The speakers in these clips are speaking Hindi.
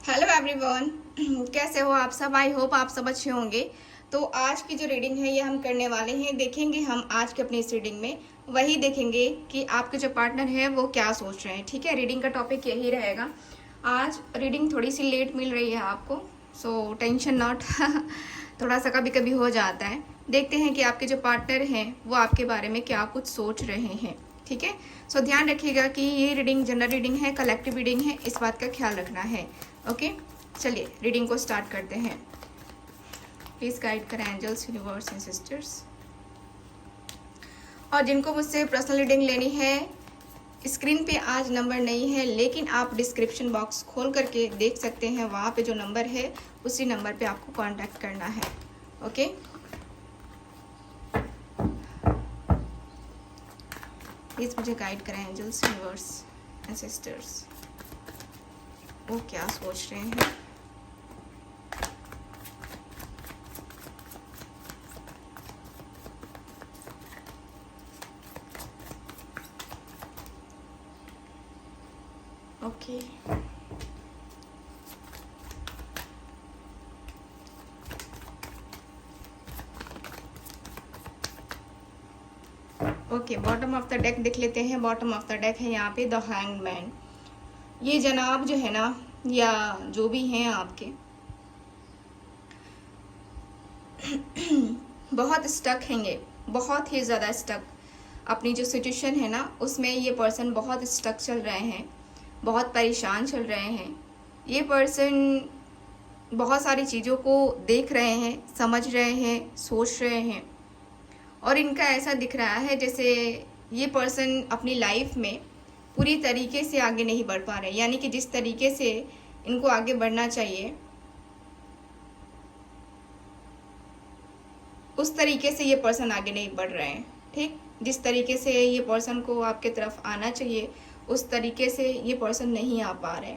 Hello everyone. कैसे हो आप सब? आई होप आप सब अच्छे होंगे। तो आज की जो रीडिंग है ये हम करने वाले हैं। देखेंगे हम आज के अपनी इस रीडिंग में वही देखेंगे कि आपके जो पार्टनर है वो क्या सोच रहे हैं। ठीक है, रीडिंग का टॉपिक यही रहेगा। आज रीडिंग थोड़ी सी लेट मिल रही है आपको, सो टेंशन नॉट। थोड़ा सा कभी कभी हो जाता है। देखते हैं कि आपके जो पार्टनर हैं वो आपके बारे में क्या कुछ सोच रहे हैं। ठीक है, सो ध्यान रखिएगा कि ये रीडिंग जनरल रीडिंग है, कलेक्टिव रीडिंग है, इस बात का ख्याल रखना है। ओके, चलिए रीडिंग को स्टार्ट करते हैं। प्लीज गाइड करें एंजल्स, यूनिवर्स एंड सिस्टर्स। और जिनको मुझसे पर्सनल रीडिंग लेनी है, स्क्रीन पे आज नंबर नहीं है, लेकिन आप डिस्क्रिप्शन बॉक्स खोल करके देख सकते हैं। वहाँ पे जो नंबर है उसी नंबर पे आपको कांटेक्ट करना है। ओके, प्लीज मुझे गाइड करें एंजल्स, यूनिवर्स एंड सिस्टर्स। वो क्या सोच रहे हैं। Okay, okay, bottom of the deck देख लेते हैं। बॉटम ऑफ द डेक है यहाँ पे द हैंग्ड मैन। ये जनाब जो है ना, या जो भी हैं आपके, बहुत स्टक हैंगे, बहुत ही ज़्यादा स्टक। अपनी जो सिचुएशन है ना उसमें ये पर्सन बहुत स्टक चल रहे हैं, बहुत परेशान चल रहे हैं। ये पर्सन बहुत सारी चीज़ों को देख रहे हैं, समझ रहे हैं, सोच रहे हैं, और इनका ऐसा दिख रहा है जैसे ये पर्सन अपनी लाइफ में पूरी तरीके से आगे नहीं बढ़ पा रहे। यानी कि जिस तरीके से इनको आगे बढ़ना चाहिए उस तरीके से ये पर्सन आगे नहीं बढ़ रहे हैं। ठीक, जिस तरीके से ये पर्सन को आपके तरफ आना चाहिए उस तरीके से ये पर्सन नहीं आ पा रहे।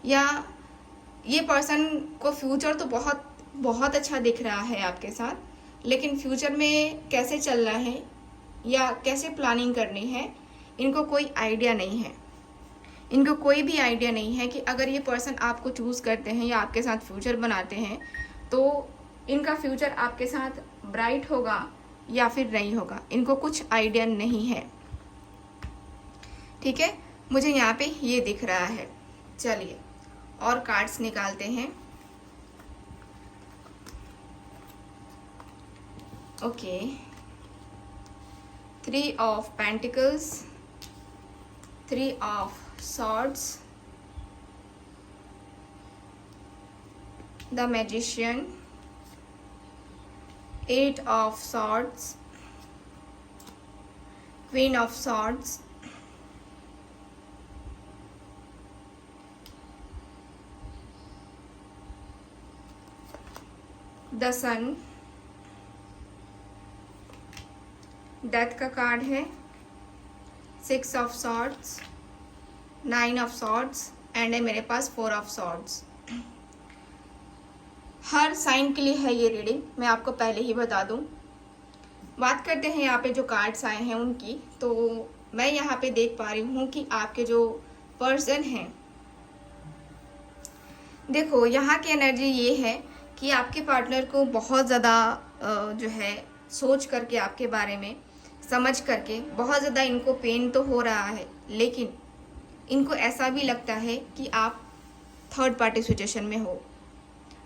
या ये पर्सन को फ्यूचर तो बहुत बहुत अच्छा दिख रहा है आपके साथ, लेकिन फ्यूचर में कैसे चलना है या कैसे प्लानिंग करनी है इनको कोई आइडिया नहीं है। इनको कोई भी आइडिया नहीं है कि अगर ये पर्सन आपको चूज़ करते हैं या आपके साथ फ्यूचर बनाते हैं तो इनका फ्यूचर आपके साथ ब्राइट होगा या फिर नहीं होगा। इनको कुछ आइडिया नहीं है। ठीक है, मुझे यहाँ पे ये दिख रहा है। चलिए और कार्ड्स निकालते हैं। Okay, 3 of pentacles, 3 of swords, the magician, 8 of swords, queen of swords, the sun, death का कार्ड है, 6 of swords, 9 of swords and है मेरे पास 4 ऑफ swords। हर साइन के लिए है ये रीडिंग, मैं आपको पहले ही बता दूं। बात करते हैं यहाँ पे जो कार्ड्स आए हैं उनकी, तो मैं यहाँ पे देख पा रही हूँ कि आपके जो पर्सन हैं, देखो यहाँ की एनर्जी ये है कि आपके पार्टनर को बहुत ज़्यादा जो है सोच करके, आपके बारे में समझ करके बहुत ज़्यादा इनको पेन तो हो रहा है, लेकिन इनको ऐसा भी लगता है कि आप थर्ड पार्टी सिचुएशन में हो।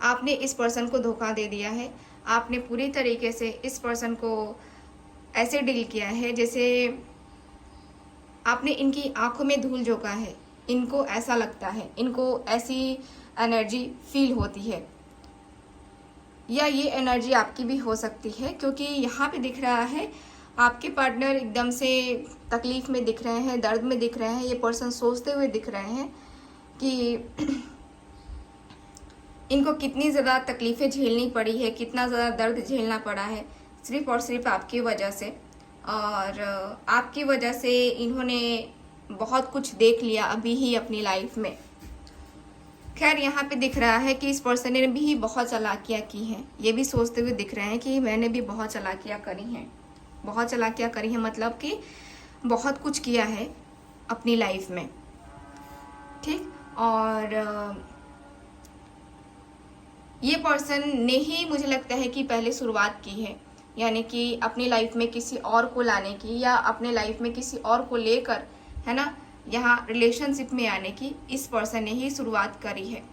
आपने इस पर्सन को धोखा दे दिया है। आपने पूरी तरीके से इस पर्सन को ऐसे डील किया है जैसे आपने इनकी आंखों में धूल झोंका है। इनको ऐसा लगता है, इनको ऐसी एनर्जी फील होती है, या ये एनर्जी आपकी भी हो सकती है, क्योंकि यहाँ पे दिख रहा है आपके पार्टनर एकदम से तकलीफ़ में दिख रहे हैं, दर्द में दिख रहे हैं। ये पर्सन सोचते हुए दिख रहे हैं कि इनको कितनी ज़्यादा तकलीफ़ें झेलनी पड़ी है, कितना ज़्यादा दर्द झेलना पड़ा है, सिर्फ़ और सिर्फ आपकी वजह से। और आपकी वजह से इन्होंने बहुत कुछ देख लिया अभी ही अपनी लाइफ में। खैर यहाँ पे दिख रहा है कि इस पर्सन ने भी बहुत चालाकियाँ की हैं। ये भी सोचते हुए दिख रहे हैं कि मैंने भी बहुत चालाकियाँ करी हैं। बहुत चालाकियाँ करी हैं मतलब कि बहुत कुछ किया है अपनी लाइफ में। ठीक, और ये पर्सन ने ही मुझे लगता है कि पहले शुरुआत की है, यानी कि अपनी लाइफ में किसी और को लाने की या अपने लाइफ में किसी और को लेकर, है ना, यहाँ रिलेशनशिप में आने की इस पर्सन ने ही शुरुआत करी है।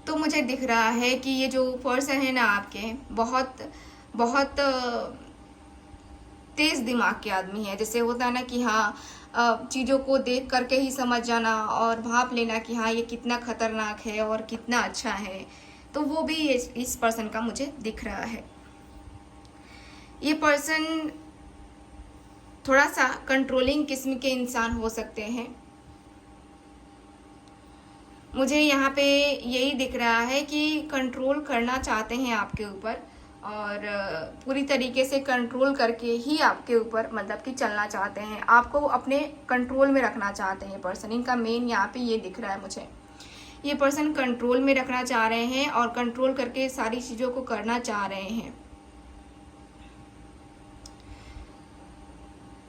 तो मुझे दिख रहा है कि ये जो पर्सन है ना आपके, बहुत बहुत तेज दिमाग के आदमी है। जैसे होता है ना कि हाँ, चीज़ों को देख करके ही समझ जाना और भाप लेना कि हाँ ये कितना खतरनाक है और कितना अच्छा है, तो वो भी इस पर्सन का मुझे दिख रहा है। ये पर्सन थोड़ा सा कंट्रोलिंग किस्म के इंसान हो सकते हैं। मुझे यहाँ पे यही दिख रहा है कि कंट्रोल करना चाहते हैं आपके ऊपर और पूरी तरीके से कंट्रोल करके ही आपके ऊपर मतलब कि चलना चाहते हैं, आपको अपने कंट्रोल में रखना चाहते हैं पर्सन। इनका मेन यहाँ पे ये दिख रहा है मुझे, ये पर्सन कंट्रोल में रखना चाह रहे हैं और कंट्रोल करके सारी चीज़ों को करना चाह रहे हैं।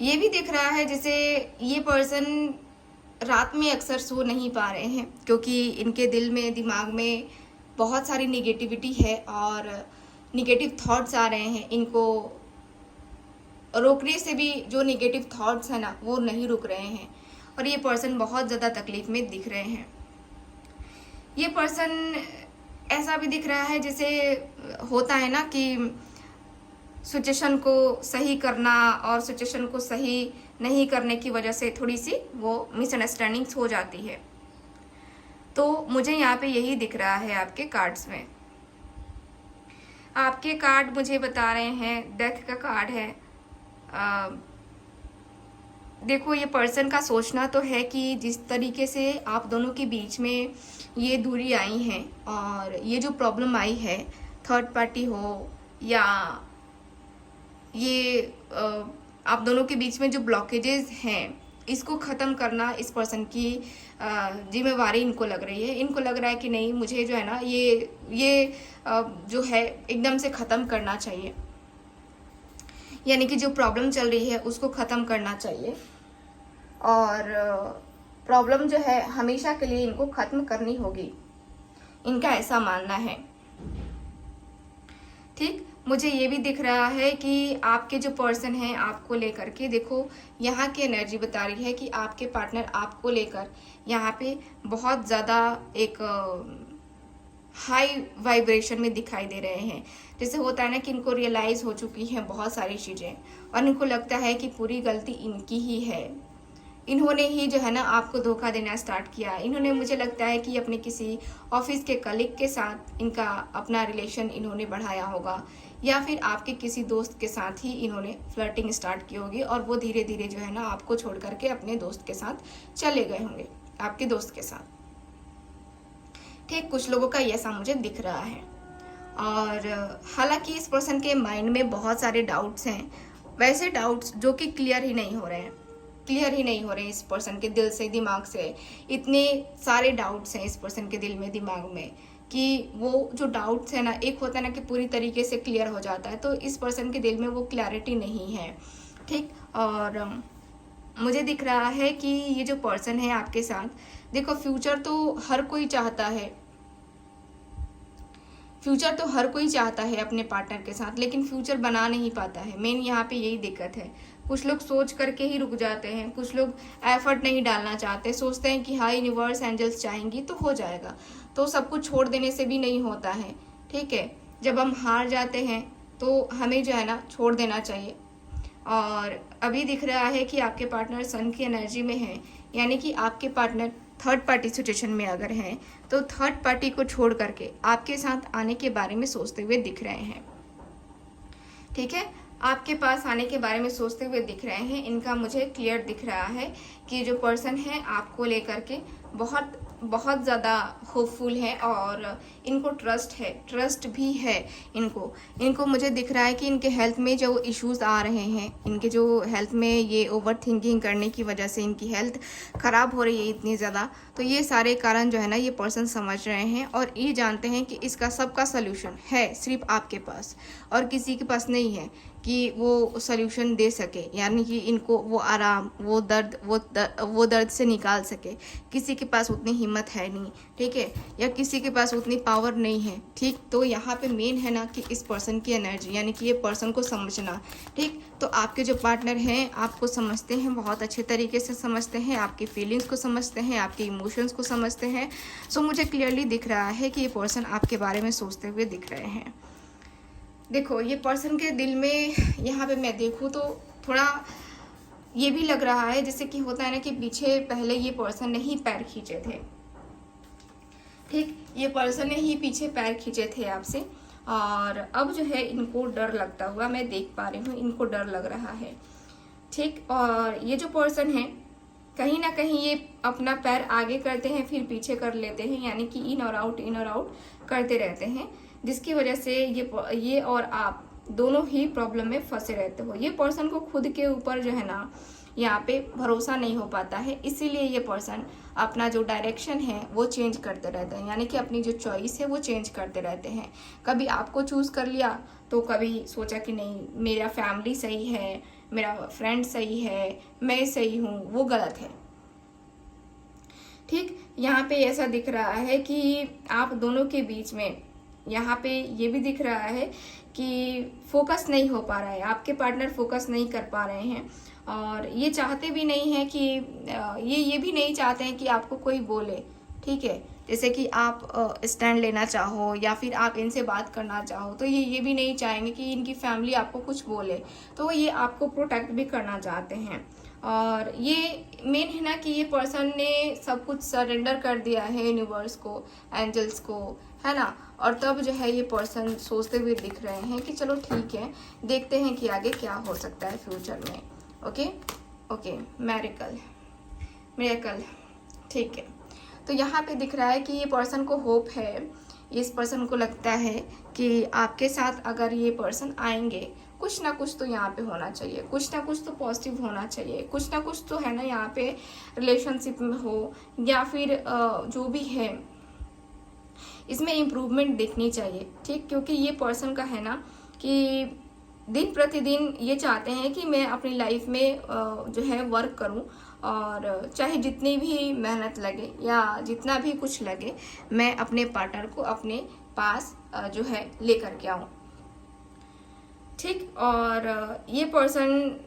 ये भी दिख रहा है जैसे ये पर्सन रात में अक्सर सो नहीं पा रहे हैं, क्योंकि इनके दिल में दिमाग में बहुत सारी निगेटिविटी है और निगेटिव थॉट्स आ रहे हैं। इनको रोकने से भी जो निगेटिव थॉट्स हैं ना वो नहीं रुक रहे हैं और ये पर्सन बहुत ज़्यादा तकलीफ में दिख रहे हैं। ये पर्सन ऐसा भी दिख रहा है जैसे होता है ना कि सिचुएशन को सही करना और सिचुएशन को सही नहीं करने की वजह से थोड़ी सी वो मिसअंडरस्टैंडिंग्स हो जाती है। तो मुझे यहाँ पे यही दिख रहा है आपके कार्ड्स में। आपके कार्ड मुझे बता रहे हैं, डेथ का कार्ड है। देखो ये पर्सन का सोचना तो है कि जिस तरीके से आप दोनों के बीच में ये दूरी आई है और ये जो प्रॉब्लम आई है, थर्ड पार्टी हो या ये आप दोनों के बीच में जो ब्लॉकेजेस हैं, इसको ख़त्म करना इस पर्सन की जिम्मेवारी इनको लग रही है। इनको लग रहा है कि नहीं, मुझे जो है ना ये जो है एकदम से ख़त्म करना चाहिए, यानी कि जो प्रॉब्लम चल रही है उसको ख़त्म करना चाहिए और प्रॉब्लम जो है हमेशा के लिए इनको ख़त्म करनी होगी, इनका ऐसा मानना है। ठीक, मुझे ये भी दिख रहा है कि आपके जो पर्सन हैं आपको लेकर के, देखो यहाँ की एनर्जी बता रही है कि आपके पार्टनर आपको लेकर यहाँ पे बहुत ज़्यादा एक हाई वाइब्रेशन में दिखाई दे रहे हैं। जैसे होता है ना कि इनको रियलाइज़ हो चुकी हैं बहुत सारी चीज़ें और इनको लगता है कि पूरी गलती इनकी ही है, इन्होंने ही जो है ना आपको धोखा देना स्टार्ट किया। इन्होंने, मुझे लगता है कि अपने किसी ऑफिस के कलीग के साथ इनका अपना रिलेशन इन्होंने बढ़ाया होगा या फिर आपके किसी दोस्त के साथ ही इन्होंने फ्लर्टिंग स्टार्ट की होगी और वो धीरे धीरे जो है ना आपको छोड़ करके अपने दोस्त के साथ चले गए होंगे, आपके दोस्त के साथ। ठीक, कुछ लोगों का ऐसा मुझे दिख रहा है और हालांकि इस पर्सन के माइंड में बहुत सारे डाउट्स हैं, वैसे डाउट्स जो कि क्लियर ही नहीं हो रहे हैं, इस पर्सन के दिल से, दिमाग से। इतने सारे डाउट्स हैं इस पर्सन के दिल में, दिमाग में, कि वो जो डाउट्स है ना, एक होता है ना कि पूरी तरीके से क्लियर हो जाता है, तो इस पर्सन के दिल में वो क्लैरिटी नहीं है। ठीक, और मुझे दिख रहा है कि ये जो पर्सन है आपके साथ, देखो फ्यूचर तो हर कोई चाहता है, फ्यूचर तो हर कोई चाहता है अपने पार्टनर के साथ, लेकिन फ्यूचर बना नहीं पाता है। मेन यहाँ पे यही दिक्कत है। कुछ लोग सोच करके ही रुक जाते हैं, कुछ लोग एफर्ट नहीं डालना चाहते, सोचते हैं कि हाँ यूनिवर्स एंजल्स चाहेंगी तो हो जाएगा, तो सब कुछ छोड़ देने से भी नहीं होता है। ठीक है, जब हम हार जाते हैं तो हमें जो है ना छोड़ देना चाहिए। और अभी दिख रहा है कि आपके पार्टनर सन की एनर्जी में है, यानी कि आपके पार्टनर थर्ड पार्टी सिचुएशन में अगर हैं तो थर्ड पार्टी को छोड़ करके आपके साथ आने के बारे में सोचते हुए दिख रहे हैं। ठीक है, आपके पास आने के बारे में सोचते हुए दिख रहे हैं। इनका मुझे क्लियर दिख रहा है कि जो पर्सन है आपको लेकर के बहुत बहुत ज़्यादा होपफुल है और इनको ट्रस्ट भी है इनको मुझे दिख रहा है कि इनके हेल्थ में जो इश्यूज आ रहे हैं, इनके जो हेल्थ में ये ओवर थिंकिंग करने की वजह से इनकी हेल्थ ख़राब हो रही है इतनी ज़्यादा, तो ये सारे कारण जो है ना ये पर्सन समझ रहे हैं और ये जानते हैं कि इसका सबका सल्यूशन है सिर्फ आपके पास और किसी के पास नहीं है। कि वो सल्यूशन दे सके, यानी कि इनको वो आराम, वो दर्द से निकाल सके। किसी के पास उतनी हिम्मत है नहीं, ठीक है, या किसी के पास उतनी पावर नहीं है, ठीक। तो यहाँ पे मेन है ना कि इस पर्सन की एनर्जी, यानी कि ये पर्सन को समझना, ठीक। तो आपके जो पार्टनर हैं आपको समझते हैं, बहुत अच्छे तरीके से समझते हैं, आपकी फीलिंग्स को समझते हैं, आपके इमोशंस को समझते हैं। सो मुझे क्लियरली दिख रहा है कि ये पर्सन आपके बारे में सोचते हुए दिख रहे हैं। देखो, ये पर्सन के दिल में यहाँ पे मैं देखूँ तो थोड़ा ये भी लग रहा है जैसे कि होता है ना कि पीछे पहले ये पर्सन ने ही पैर खींचे थे, ठीक। ये पर्सन ने ही पीछे पैर खींचे थे आपसे, और अब जो है इनको डर लगता हुआ मैं देख पा रही हूँ, इनको डर लग रहा है, ठीक। और ये जो पर्सन है कहीं ना कहीं ये अपना पैर आगे करते हैं फिर पीछे कर लेते हैं, यानी कि इन और आउट करते रहते हैं, जिसकी वजह से ये और आप दोनों ही प्रॉब्लम में फंसे रहते हो। ये पर्सन को खुद के ऊपर जो है ना यहाँ पे भरोसा नहीं हो पाता है, इसीलिए ये पर्सन अपना जो डायरेक्शन है वो चेंज करते रहते हैं, यानी कि अपनी जो चॉइस है वो चेंज करते रहते हैं। कभी आपको चूज़ कर लिया तो कभी सोचा कि नहीं मेरा फैमिली सही है, मेरा फ्रेंड सही है, मैं सही हूँ, वो गलत है, ठीक। यहाँ पे ऐसा दिख रहा है कि आप दोनों के बीच में यहाँ पे ये भी दिख रहा है कि फोकस नहीं हो पा रहा है, आपके पार्टनर फोकस नहीं कर पा रहे हैं, और ये चाहते भी नहीं है कि ये भी नहीं चाहते हैं कि आपको कोई बोले, ठीक है। जैसे कि आप स्टैंड लेना चाहो या फिर आप इनसे बात करना चाहो तो ये भी नहीं चाहेंगे कि इनकी फैमिली आपको कुछ बोले, तो ये आपको प्रोटेक्ट भी करना चाहते हैं। और ये मेन है ना कि ये पर्सन ने सब कुछ सरेंडर कर दिया है यूनिवर्स को, एंजल्स को, है ना। और तब जो है ये पर्सन सोचते हुए दिख रहे हैं कि चलो ठीक है, देखते हैं कि आगे क्या हो सकता है फ्यूचर में। ओके, मिरेकल, ठीक है। तो यहाँ पे दिख रहा है कि ये पर्सन को होप है, इस पर्सन को लगता है कि आपके साथ अगर ये पर्सन आएंगे कुछ ना कुछ तो यहाँ पे होना चाहिए, कुछ ना कुछ तो पॉजिटिव होना चाहिए, कुछ ना कुछ तो है ना यहाँ पे रिलेशनशिप में हो, या फिर जो भी है इसमें इम्प्रूवमेंट देखनी चाहिए, ठीक। क्योंकि ये पर्सन का है ना कि दिन प्रतिदिन ये चाहते हैं कि मैं अपनी लाइफ में जो है वर्क करूं, और चाहे जितनी भी मेहनत लगे या जितना भी कुछ लगे मैं अपने पार्टनर को अपने पास जो है लेकर के आऊं, ठीक। और ये पर्सन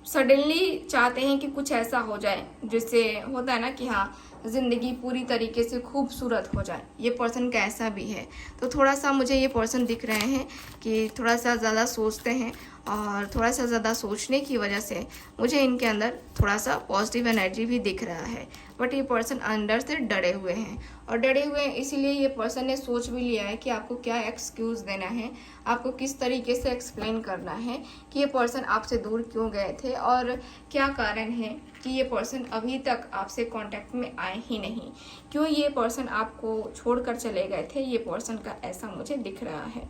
सडनली चाहते हैं कि कुछ ऐसा हो जाए जिससे होता है ना कि हाँ ज़िंदगी पूरी तरीके से खूबसूरत हो जाए। ये पर्सन कैसा भी है तो थोड़ा सा मुझे ये पर्सन दिख रहे हैं कि थोड़ा सा ज़्यादा सोचते हैं, और थोड़ा सा ज़्यादा सोचने की वजह से मुझे इनके अंदर थोड़ा सा पॉजिटिव एनर्जी भी दिख रहा है। बट ये पर्सन अंदर से डरे हुए हैं, और डरे हुए हैं इसीलिए ये पर्सन ने सोच भी लिया है कि आपको क्या एक्सक्यूज़ देना है, आपको किस तरीके से एक्सप्लेन करना है कि ये पर्सन आपसे दूर क्यों गए थे, और क्या कारण है कि ये पर्सन अभी तक आपसे कांटेक्ट में आए ही नहीं, क्यों ये पर्सन आपको छोड़कर चले गए थे। ये पर्सन का ऐसा मुझे दिख रहा है,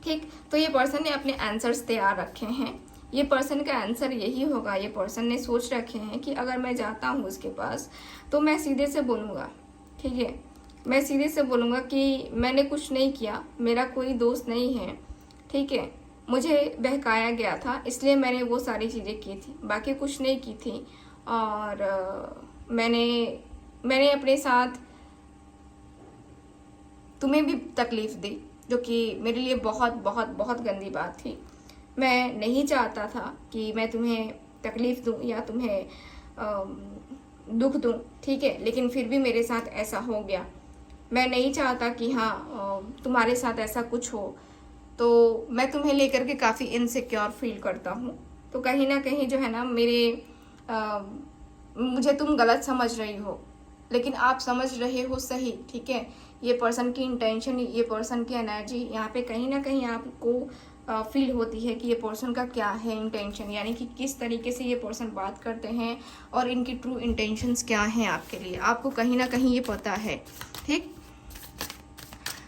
ठीक। तो ये पर्सन ने अपने आंसर्स तैयार रखे हैं। ये पर्सन का आंसर यही होगा, ये पर्सन ने सोच रखे हैं कि अगर मैं जाता हूँ उसके पास तो मैं सीधे से बोलूँगा, ठीक है, मैं सीधे से बोलूँगा कि मैंने कुछ नहीं किया, मेरा कोई दोस्त नहीं है, ठीक है, मुझे बहकाया गया था इसलिए मैंने वो सारी चीज़ें की थी, बाकी कुछ नहीं की थी। और मैंने अपने साथ तुम्हें भी तकलीफ़ दी, जो कि मेरे लिए बहुत बहुत बहुत गंदी बात थी। मैं नहीं चाहता था कि मैं तुम्हें तकलीफ़ दूं या तुम्हें दुख दूं, ठीक है, लेकिन फिर भी मेरे साथ ऐसा हो गया। मैं नहीं चाहता कि हाँ तुम्हारे साथ ऐसा कुछ हो, तो मैं तुम्हें लेकर के काफ़ी इनसिक्योर फील करता हूँ। तो कहीं ना कहीं जो है ना मुझे तुम गलत समझ रही हो, लेकिन आप समझ रहे हो सही, ठीक है। ये पर्सन की इंटेंशन, ये पर्सन की एनर्जी यहाँ पे कहीं ना कहीं आपको फील होती है कि ये पर्सन का क्या है इंटेंशन, यानी कि किस तरीके से ये पर्सन बात करते हैं और इनकी ट्रू इंटेंशंस क्या हैं आपके लिए, आपको कहीं ना कहीं ये पता है, ठीक।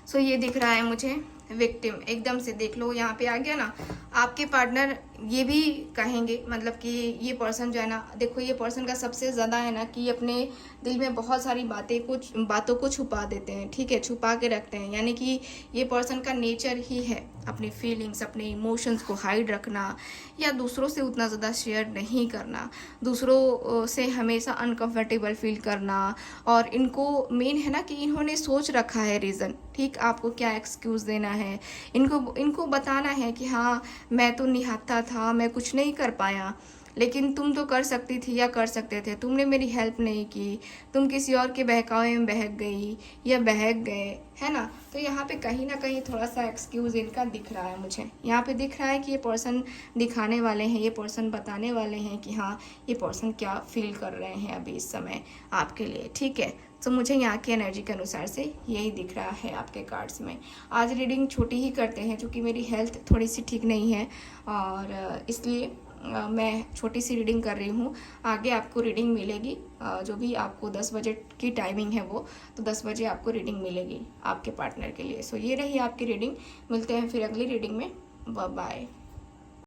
सो ये दिख रहा है मुझे विक्टिम, एकदम से देख लो यहाँ पे आ गया ना, आपके पार्टनर ये भी कहेंगे मतलब कि ये पर्सन जो है ना, देखो ये पर्सन का सबसे ज़्यादा है ना कि अपने दिल में बहुत सारी बातों को छुपा देते हैं, ठीक है, छुपा के रखते हैं। यानी कि ये पर्सन का नेचर ही है अपनी फीलिंग्स, अपने इमोशंस को हाइड रखना, या दूसरों से उतना ज़्यादा शेयर नहीं करना, दूसरों से हमेशा अनकंफर्टेबल फील करना। और इनको मेन है ना कि इन्होंने सोच रखा है रीज़न, ठीक, आपको क्या एक्सक्यूज़ देना है, इनको बताना है कि हाँ मैं तो निहत्था था, मैं कुछ नहीं कर पाया, लेकिन तुम तो कर सकती थी या कर सकते थे, तुमने मेरी हेल्प नहीं की, तुम किसी और के बहकावे में बहक गई या बहक गए, है ना। तो यहाँ पे कहीं ना कहीं थोड़ा सा एक्सक्यूज़ इनका दिख रहा है मुझे, यहाँ पे दिख रहा है कि ये पर्सन दिखाने वाले हैं, ये पर्सन बताने वाले हैं कि हाँ ये पर्सन क्या फील कर रहे हैं अभी इस समय आपके लिए, ठीक है। तो मुझे यहाँ की एनर्जी के अनुसार से यही दिख रहा है आपके कार्ड्स में। आज रीडिंग छोटी ही करते हैं क्योंकि मेरी हेल्थ थोड़ी सी ठीक नहीं है, और इसलिए मैं छोटी सी रीडिंग कर रही हूँ। आगे आपको रीडिंग मिलेगी, जो भी आपको 10 बजे की टाइमिंग है वो, तो 10 बजे आपको रीडिंग मिलेगी आपके पार्टनर के लिए। सो ये रही आपकी रीडिंग, मिलते हैं फिर अगली रीडिंग में, बाय बाय।